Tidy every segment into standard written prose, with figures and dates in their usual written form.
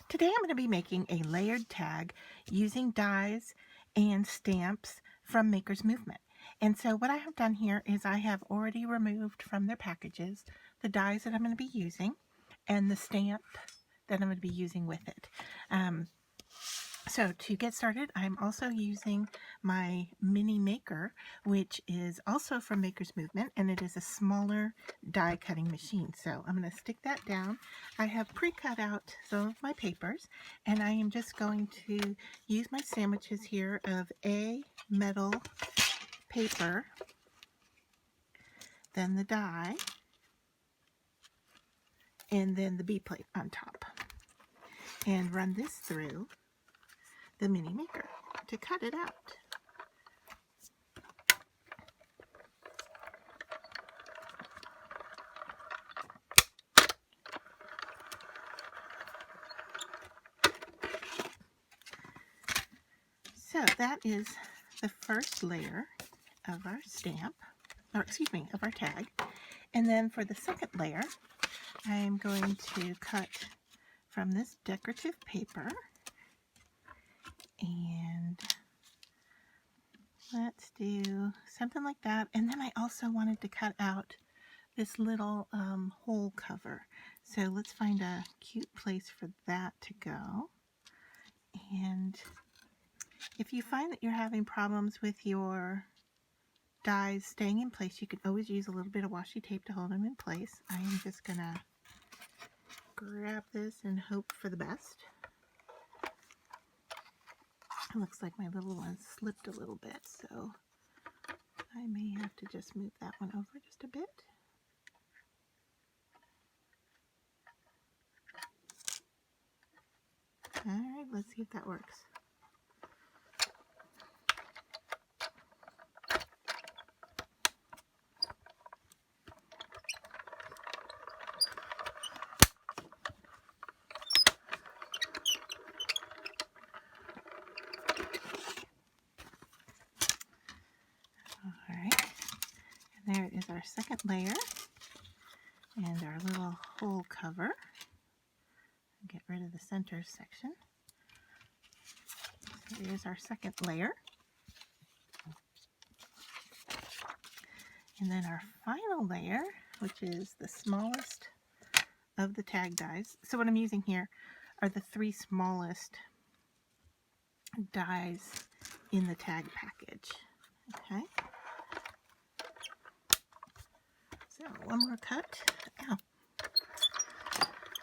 Today I'm going to be making a layered tag using dies and stamps from Maker's Movement. And so what I have done here is I have already removed from their packages the dies that I'm going to be using and the stamp that I'm going to be using with it. So to get started, I'm also using my mini maker, which is also from Maker's Movement, and it is a smaller die cutting machine. So I'm going to stick that down. I have pre-cut out some of my papers, and I am just going to use my sandwiches here of A metal paper, then the die, and then the B plate on top, and run this through the mini maker to cut it out. So that is the first layer of our stamp, or excuse me, of our tag. And then for the second layer, I am going to cut from this decorative paper, and let's do something like that. And then I also wanted to cut out this little hole cover. So let's find a cute place for that to go. And if you find that you're having problems with your dies staying in place, you can always use a little bit of washi tape to hold them in place. I am just gonna grab this and hope for the best. It looks like my little one slipped a little bit, so I may have to just move that one over just a bit. Alright, let's see if that works. Alright, and there is our second layer and our little hole cover. Get rid of the center section. So here's our second layer. And then our final layer, which is the smallest of the tag dies. So what I'm using here are the three smallest dies in the tag package. Okay. So one more cut. Ow.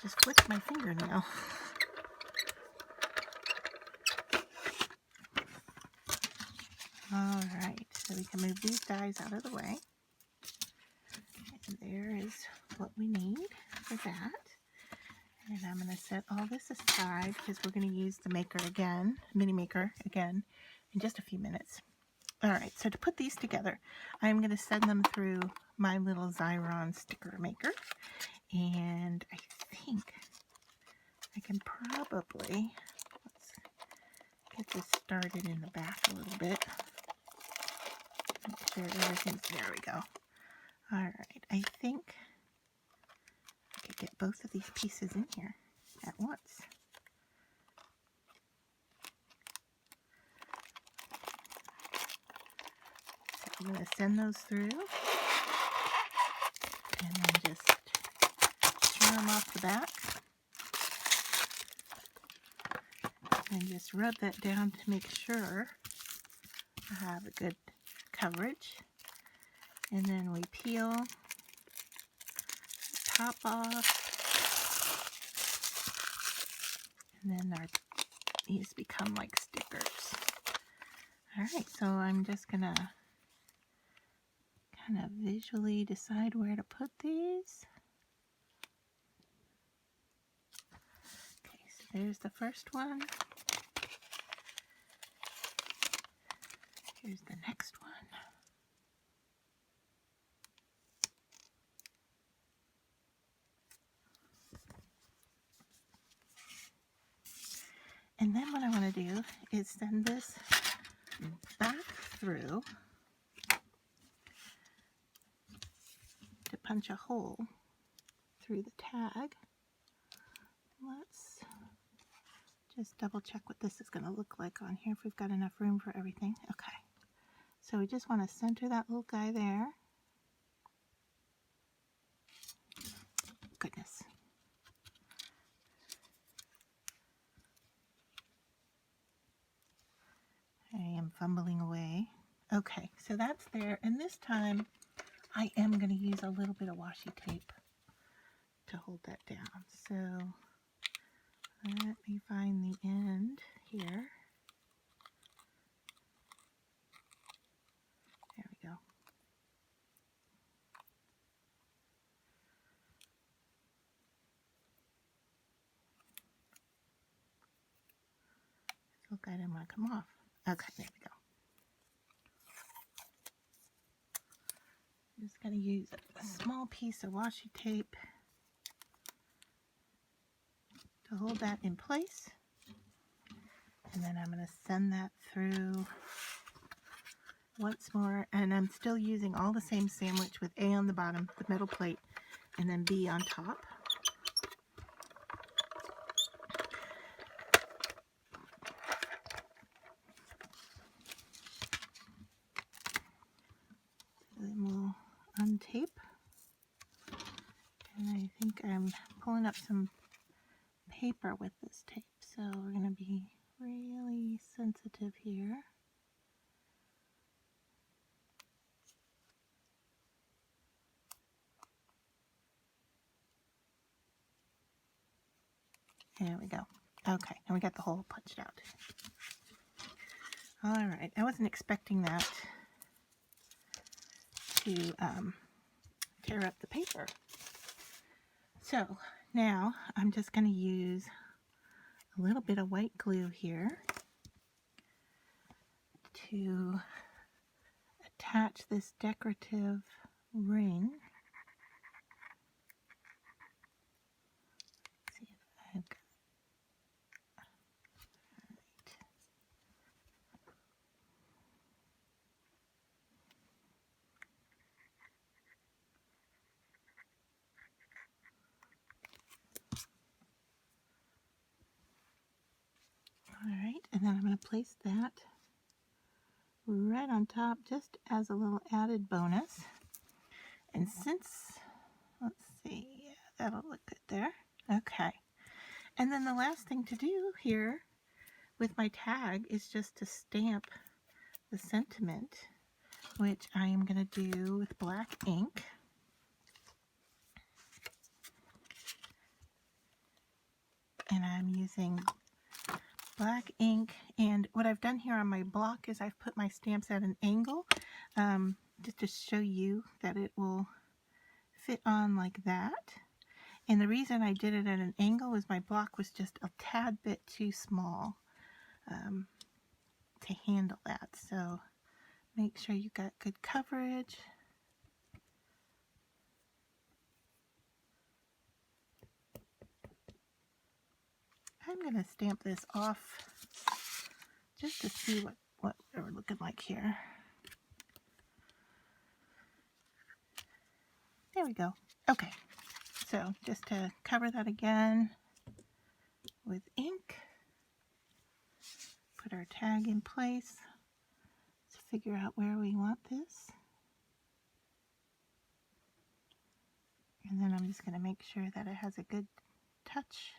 Just flicked my fingernail. Alright, so we can move these dies out of the way. And there is what we need for that. And I'm going to set all this aside because we're going to use the maker again, mini maker again, in just a few minutes. Alright, so to put these together, I'm going to send them through my little Xyron sticker maker. And I think I can probably, let's get this started in the back a little bit. Make sure everything's, there we go. Alright, I think I could get both of these pieces in here at once. So I'm going to send those through and then just trim them off the back and just rub that down to make sure I have a good coverage. And then we peel the top off, and then these become like stickers. Alright, so I'm just gonna kind of visually decide where to put these. Okay, so there's the first one. Here's the next one. And then what I want to do is send this back through to punch a hole through the tag. Let's Just double check what this is going to look like on here, if we've got enough room for everything. Okay, so we just want to center that little guy there. Goodness. I am fumbling away. Okay, so that's there, and this time I am going to use a little bit of washi tape to hold that down. So let me find the end here. There we go. This little guy didn't want to come off. Okay, there we go. I'm just going to use a small piece of washi tape to hold that in place. And then I'm going to send that through once more. And I'm still using all the same sandwich with A on the bottom, the metal plate, and then B on top. Then we'll untape. And I think I'm pulling up some paper with this tape, so we're going to be really sensitive here. There we go. Okay, and we got the hole punched out. All right, I wasn't expecting that to tear up the paper. So now I'm just going to use a little bit of white glue here to attach this decorative ring. Let's see if I've got all right, and then I'm going to place that right on top just as a little added bonus. And since, let's see, yeah, that'll look good there. Okay. And then the last thing to do here with my tag is just to stamp the sentiment, which I am going to do with black ink. And I'm using black ink, and what I've done here on my block is I've put my stamps at an angle just to show you that it will fit on like that. And the reason I did it at an angle is my block was just a tad bit too small to handle that. So make sure you got good coverage. I'm going to stamp this off just to see what we're looking like here. There we go. Okay, so just to cover that again with ink, put our tag in place. Let's figure out where we want this. And then I'm just going to make sure that it has a good touch.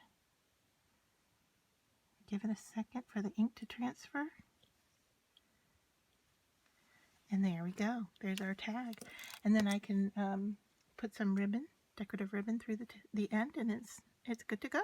Give it a second for the ink to transfer. And there we go. There's our tag. And then I can put some ribbon, decorative ribbon through the end, and it's good to go.